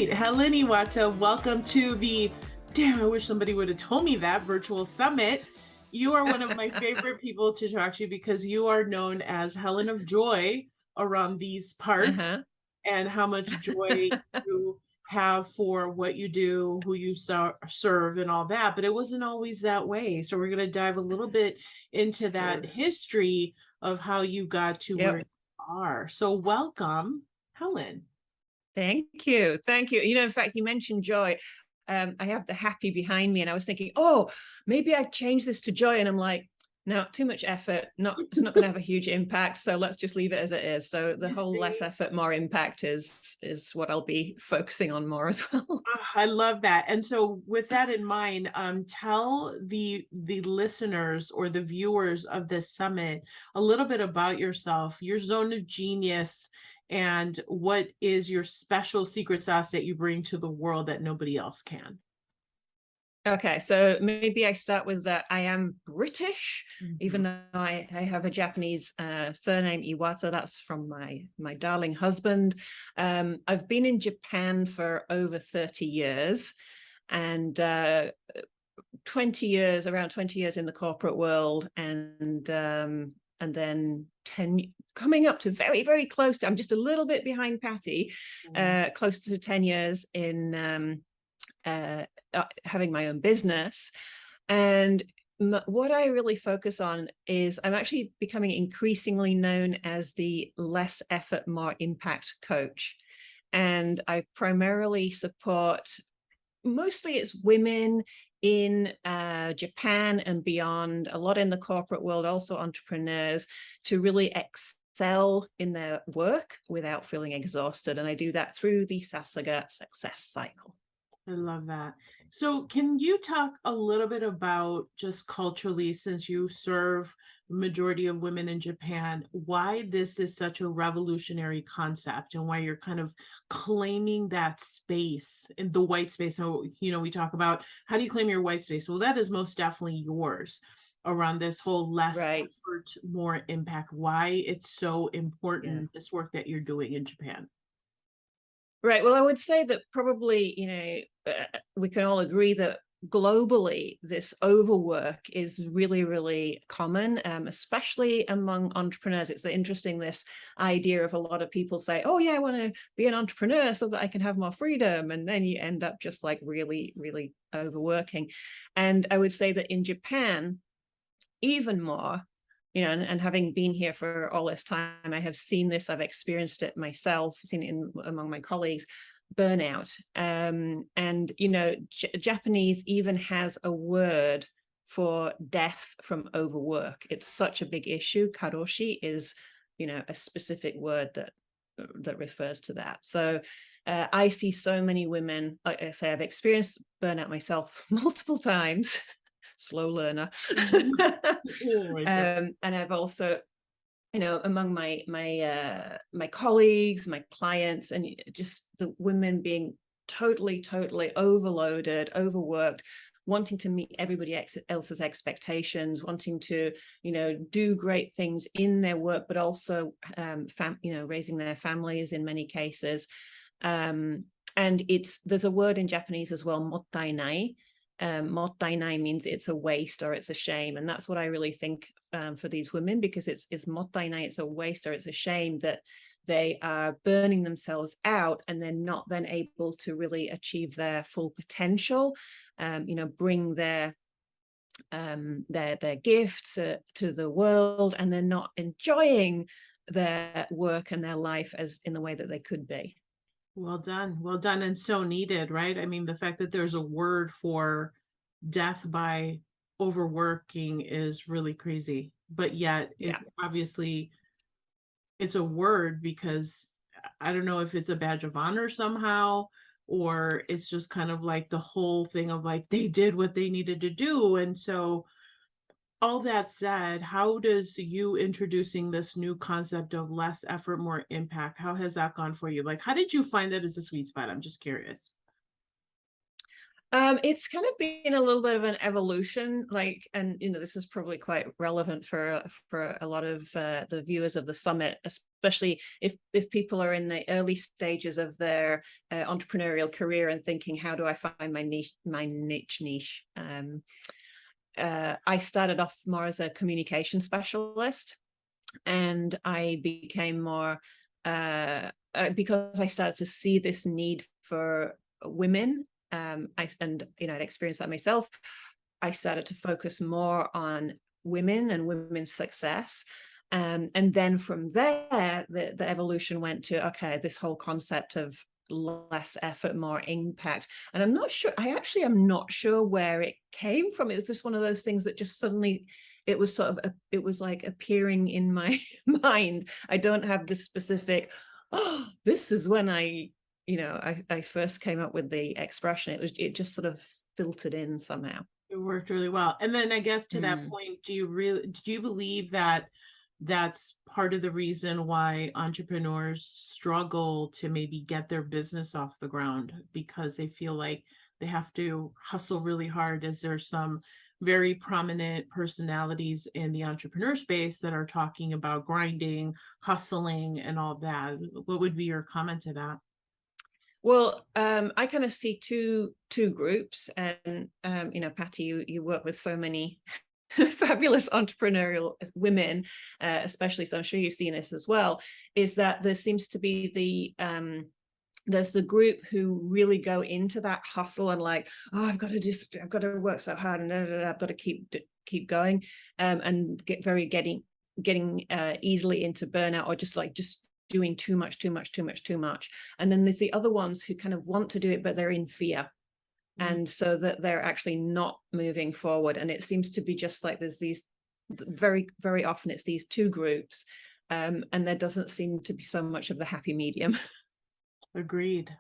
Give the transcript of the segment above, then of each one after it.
right, Helen Iwata, welcome to the, damn, I wish somebody would have told me that, virtual summit. You are one of my favorite people to talk to because you are known as Helen of Joy around these parts, Uh-huh. and how much joy you have for what you do, who you serve, and all that. But it wasn't always that way. So we're going to dive a little bit into that Sure. history of how you got to where you Yep. are. So welcome, Helen. Thank you. Thank you. In fact, you mentioned joy. I have the happy behind me, and I was thinking, oh, maybe I change this to joy. And I'm like, no, too much effort. It's not going to have a huge impact. So let's just leave it as it is. So the You whole less see? effort, more impact is what I'll be focusing on more as well. Ah, I love that. And so with that in mind, tell the listeners or the viewers of this summit a little bit about yourself, your zone of genius, and what is your special secret sauce that you bring to the world that nobody else can. Okay, so maybe I start with that. I am British, even Mhm. though I have a Japanese surname, Iwata. That's from my darling husband. I've been in Japan for over 30 years, and 20 years, around 20 years in the corporate world, and then 10, coming up to very, very close to, I'm just a little bit behind Patty, Mm. close to 10 years in having my own business. And what I really focus on is I'm actually becoming increasingly known as the less effort, more impact coach. And I primarily support, mostly it's women in Japan and beyond, a lot in the corporate world, also entrepreneurs, to really excel in their work without feeling exhausted. And I do that through the Sasaga success cycle. I love that. So, can you talk a little bit about just culturally, since you serve majority of women in Japan, why this is such a revolutionary concept and why you're kind of claiming that space in the white space? So, we talk about how do you claim your white space? Well, that is most definitely yours around this whole less Right. effort, more impact. Why it's so Yeah. important, this work that you're doing in Japan. Right. Well, I would say that probably, we can all agree that globally, this overwork is really, really common, especially among entrepreneurs. It's interesting, this idea of a lot of people say, oh, yeah, I want to be an entrepreneur so that I can have more freedom. And then you end up just like really, really overworking. And I would say that in Japan, even more, and having been here for all this time, I have seen this, I've experienced it myself, seen it among my colleagues, burnout. And Japanese even has a word for death from overwork. It's such a big issue. Karoshi is, a specific word that refers to that. So I see so many women, like I say, I've experienced burnout myself multiple times. Slow learner. Mhm. Oh my God. And I've also, among my colleagues, my clients, and just the women being totally, totally overloaded, overworked, wanting to meet everybody else's expectations, wanting to, do great things in their work, but also, raising their families in many cases. And there's a word in Japanese as well, mottainai. Mottainai means it's a waste or it's a shame, and that's what I really think, for these women, because it's mottainai, it's a waste or it's a shame that they are burning themselves out and they're not then able to really achieve their full potential, bring their gifts to the world, and they're not enjoying their work and their life as in the way that they could be. Well done, and so needed, right? I mean, the fact that there's a word for death by overworking is really crazy, but yet it Yeah. obviously it's a word because I don't know if it's a badge of honor somehow, or it's just kind of like the whole thing of like they did what they needed to do. And so all that said, how does you introducing this new concept of less effort, more impact, how has that gone for you? Like, how did you find that as a sweet spot? I'm just curious. It's kind of been a little bit of an evolution, and this is probably quite relevant for a lot of the viewers of the summit, especially if people are in the early stages of their entrepreneurial career and thinking, how do I find my niche? I started off more as a communication specialist, and I became more because I started to see this need for women. I'd experienced that myself. I started to focus more on women and women's success. And then from there, the evolution went to, okay, this whole concept of less effort, more impact. And I'm not sure, I'm not sure where it came from. It was just one of those things that just suddenly, it was it was like appearing in my mind. I don't have this specific, oh, this is when I first came up with the expression. It just sort of filtered in somehow. It worked really well. And then I guess to that point, do you believe that that's part of the reason why entrepreneurs struggle to maybe get their business off the ground, because they feel like they have to hustle really hard, as there's some very prominent personalities in the entrepreneur space that are talking about grinding, hustling, and all that? What would be your comment to that? Well, I kind of see two groups, and Patty, you work with so many fabulous entrepreneurial women, especially, so I'm sure you've seen this as well, is that there seems to be there's the group who really go into that hustle and like, oh, I've got to work so hard, and I've got to keep going, and getting easily into burnout, or just doing too much. And then there's the other ones who kind of want to do it, but they're in fear. And so that they're actually not moving forward. And it seems to be just like there's these very, very often it's these two groups. And there doesn't seem to be so much of the happy medium. Agreed.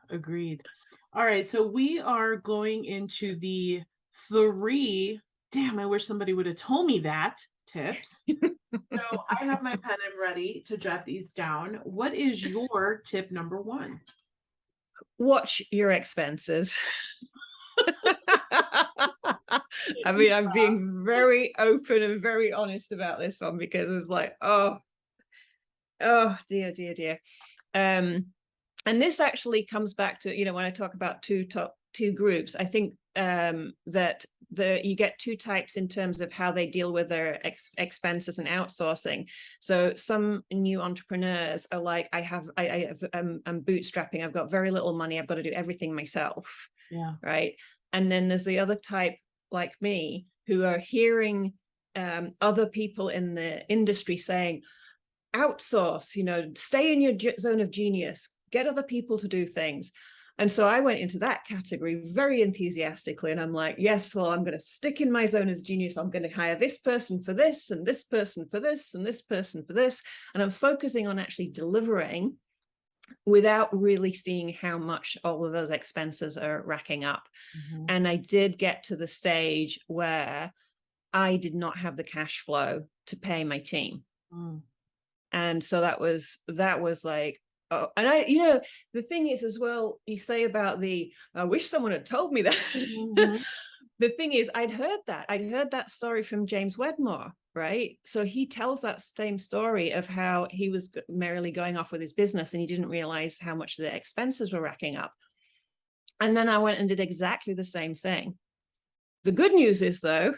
All right. So we are going into the 3, damn, I wish somebody would have told me that, tips. So I have my pen. I'm ready to jot these down. What is your tip number 1? Watch your expenses. I mean, I'm being very open and very honest about this one, because it's like, oh dear. And this actually comes back to, when I talk about two groups, I think that you get 2 types in terms of how they deal with their expenses and outsourcing. So some new entrepreneurs are like, I'm bootstrapping, I've got very little money, I've got to do everything myself. Yeah. Right. And then there's the other type, like me, who are hearing other people in the industry saying, outsource, stay in your zone of genius, get other people to do things. And so I went into that category very enthusiastically, and I'm like, yes, well, I'm going to stick in my zone as genius. I'm going to hire this person for this, and this person for this, and this person for this. And I'm focusing on actually delivering without really seeing how much all of those expenses are racking up. And I did get to the stage where I did not have the cash flow to pay my team. And so that was like, oh, and the thing is as well, you say about I wish someone had told me that. The thing is, I'd heard that story from James Wedmore, right? So he tells that same story of how he was merrily going off with his business, and he didn't realize how much the expenses were racking up. And then I went and did exactly the same thing. The good news is, though,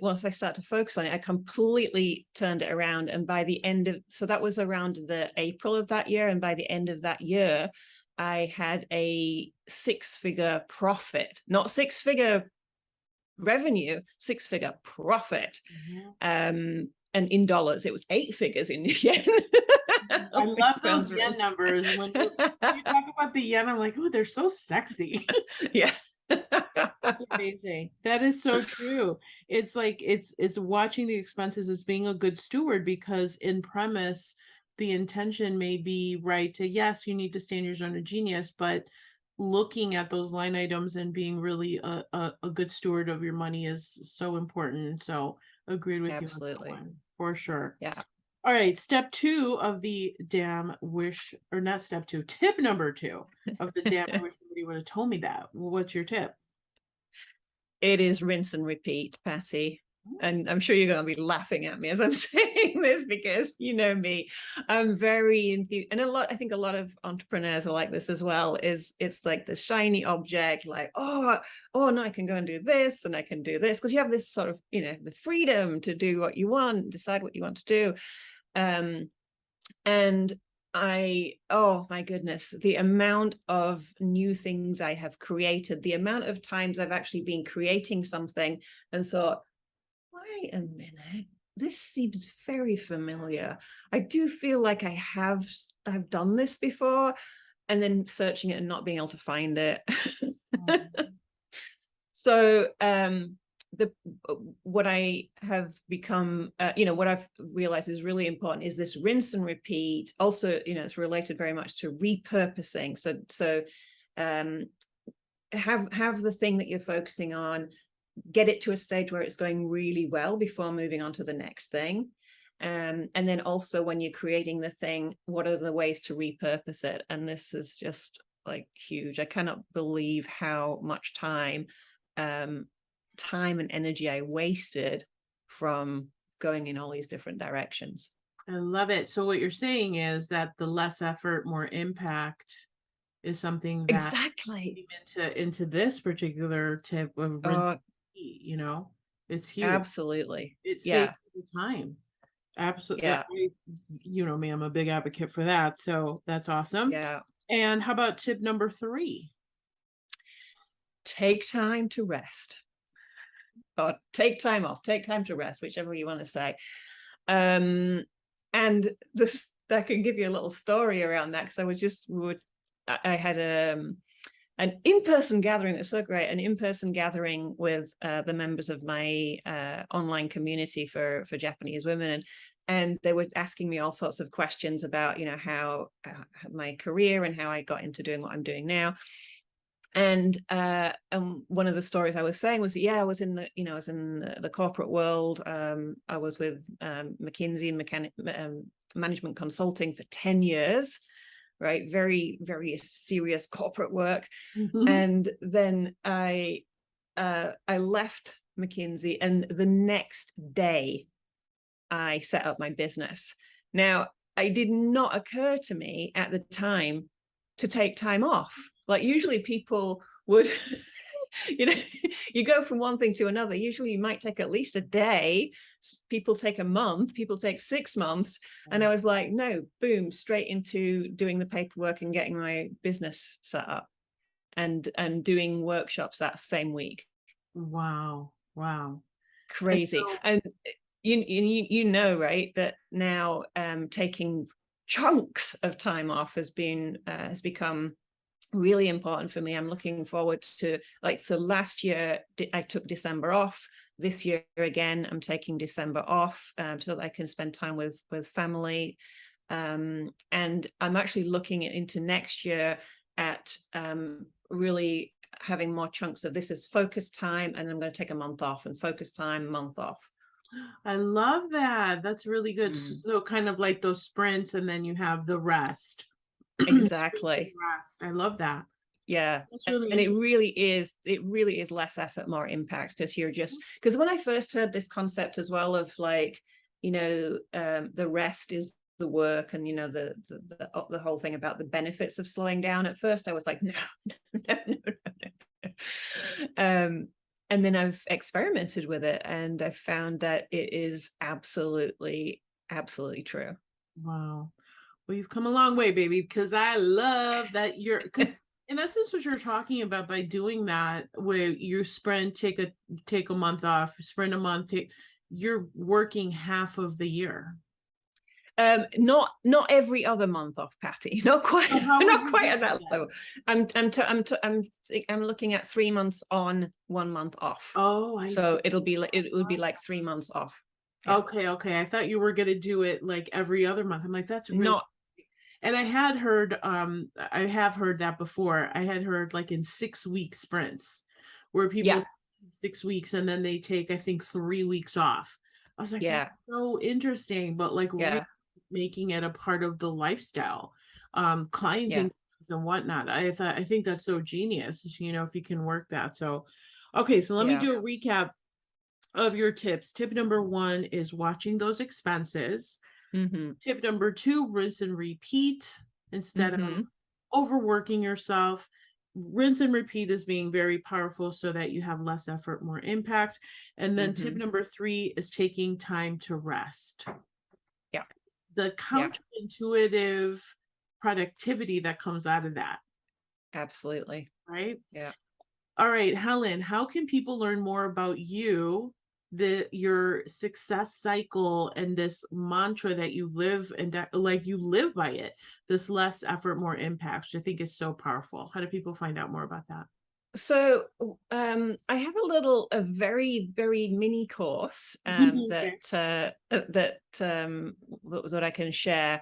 once I started to focus on it, I completely turned it around. And by the end so that was around the April of that year. And by the end of that year, I had a 6-figure profit, not 6-figure revenue, 6-figure profit. And in dollars, it was 8 figures in yen. I love those yen numbers. When you talk about the yen, I'm like, oh, they're so sexy. Yeah. That's amazing. That is so true. It's like it's watching the expenses as being a good steward, because in premise the intention may be right to, yes, you need to stay in your zone of genius, but looking at those line items and being really a good steward of your money is so important. So agreed with you on that one, for sure. Yeah. All right, step 2 of the damn wish, or not step 2, tip number 2 of the damn I wish somebody would have told me that. What's your tip? It is rinse and repeat, Patty. And I'm sure you're going to be laughing at me as I'm saying this, because you know me, I'm very and I think a lot of entrepreneurs are like this as well. It's like the shiny object, like, oh no, I can go and do this and I can do this, because you have this sort of, the freedom to do what you want, decide what you want to do. And oh my goodness, the amount of new things I have created, the amount of times I've actually been creating something and thought, wait a minute, this seems very familiar. I do feel like I've done this before, and then searching it and not being able to find it. So what I have become, what I've realized is really important is this rinse and repeat. Also, it's related very much to repurposing. So have the thing that you're focusing on, get it to a stage where it's going really well before moving on to the next thing. And then also, when you're creating the thing, what are the ways to repurpose it? And this is just like huge. I cannot believe how much time and energy I wasted from going in all these different directions. I love it. So what you're saying is that the less effort, more impact is something that Exactly into this particular tip of it's huge. Absolutely. It saves Yeah. time. Absolutely. Yeah. You know me, I'm a big advocate for that. So that's awesome. Yeah. And how about tip number 3? Take time to rest. Or take time off, take time to rest, whichever you want to say. And this, I can give you a little story around that, because I had an in-person gathering. It was so great, an in-person gathering with the members of my online community for Japanese women, and they were asking me all sorts of questions about how my career and how I got into doing what I'm doing now. And one of the stories I was saying was, I was in the corporate world. I was with McKinsey and management consulting for 10 years, right? Very, very serious corporate work. Mm-hmm. And then I left McKinsey, and the next day I set up my business. Now, it did not occur to me at the time to take time off. Like, usually people would, you go from one thing to another. Usually you might take at least a day. People take a month, people take 6 months. And I was like, no, boom, straight into doing the paperwork and getting my business set up and doing workshops that same week. Wow. Crazy. And you know, right, that now taking chunks of time off has become really important for me. I'm looking forward to, so last year I took December off. This year again, I'm taking December off so that I can spend time with family. And I'm actually looking into next year at really having more chunks of this is focus time, and I'm going to take a month off, and focus time, month off. I love that. That's really good. So kind of like those sprints, and then you have the rest. Exactly. Rest. I love that. Yeah. That's really and it really is less effort, more impact, because when I first heard this concept as well of the rest is the work, and the whole thing about the benefits of slowing down, at first I was like, no. And then I've experimented with it, and I found that it is absolutely true. Wow. Well, you've come a long way, baby, because I love that because in essence, what you're talking about by doing that, where you sprint, take a month off, sprint a month, you're working half of the year. Not every other month off, Patty. Not quite at that level. I'm looking at 3 months on, 1 month off. Oh, I so see. it would be like 3 months off. Yeah. Okay. I thought you were gonna do it like every other month. I'm like, that's really not. And I have heard that before. I had heard like in 6-week sprints where people 6 weeks and then they take, I think, 3 weeks off. I was like, that's so interesting, but like really making it a part of the lifestyle, clients and whatnot. I think that's so genius, if you can work that. So, okay, so let me do a recap. of your tips. Tip number 1 is watching those expenses. Tip number 2, rinse and repeat instead of overworking yourself. Rinse and repeat is being very powerful so that you have less effort, more impact. And then tip number 3 is taking time to rest. Yeah. The counterintuitive productivity that comes out of that. Absolutely. Right? Yeah. All right, Helen, how can people learn more about you, your success cycle, and this mantra that you live and like you live by it, this less effort, more impact, which I think is so powerful. How do people find out more about that? So I have a very, very mini course that I can share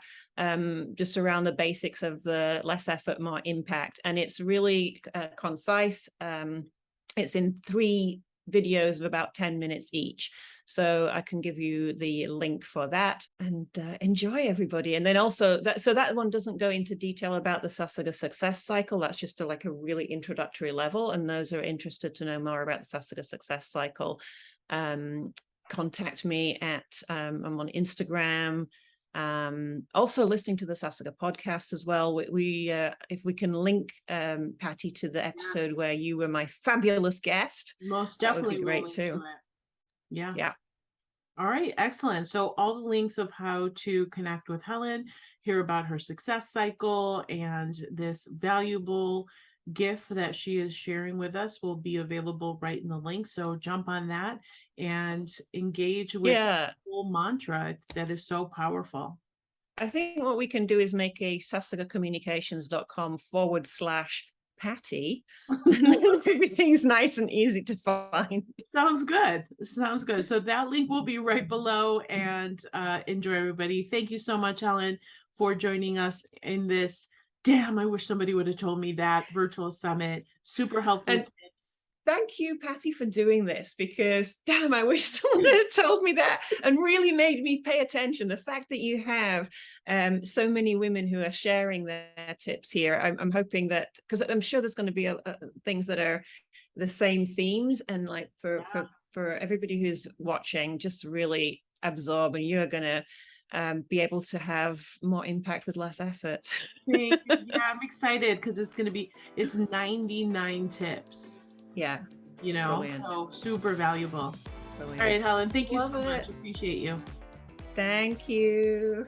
just around the basics of the less effort, more impact. And it's really concise. It's in 3 videos of about 10 minutes each. So I can give you the link for that, and enjoy, everybody. And then also that one doesn't go into detail about the Sasaka success cycle. That's just like a really introductory level. And those who are interested to know more about the Sasaka success cycle, contact me at I'm on Instagram. Also listening to the Sasaka podcast as well. We if we can link Patty to the episode where you were my fabulous guest, Most that would definitely be will great link too. to it. Yeah. Yeah. All right, excellent. So all the links of how to connect with Helen, hear about her success cycle, and this valuable gift that she is sharing with us will be available right in the link. So jump on that and engage with the whole mantra that is so powerful. I think what we can do is make a sasagacommunications.com/Patty, and then everything's nice and easy to find. Sounds good. Sounds good. So that link will be right below, and enjoy, everybody. Thank you so much, Helen, for joining us in this. Damn, I wish somebody would have told me that virtual summit. Super helpful tips. Thank you, Patty, for doing this, because damn, I wish someone had told me that and really made me pay attention. The fact that you have so many women who are sharing their tips here, I'm hoping that, because I'm sure there's going to be things that are the same themes, and like for everybody who's watching, just really absorb, and you're going to be able to have more impact with less effort. Thank you. Yeah, I'm excited because it's 99 tips. Yeah. You know, Brilliant. So super valuable. Brilliant. All right, Helen, thank you so Love much. it. Appreciate you. Thank you.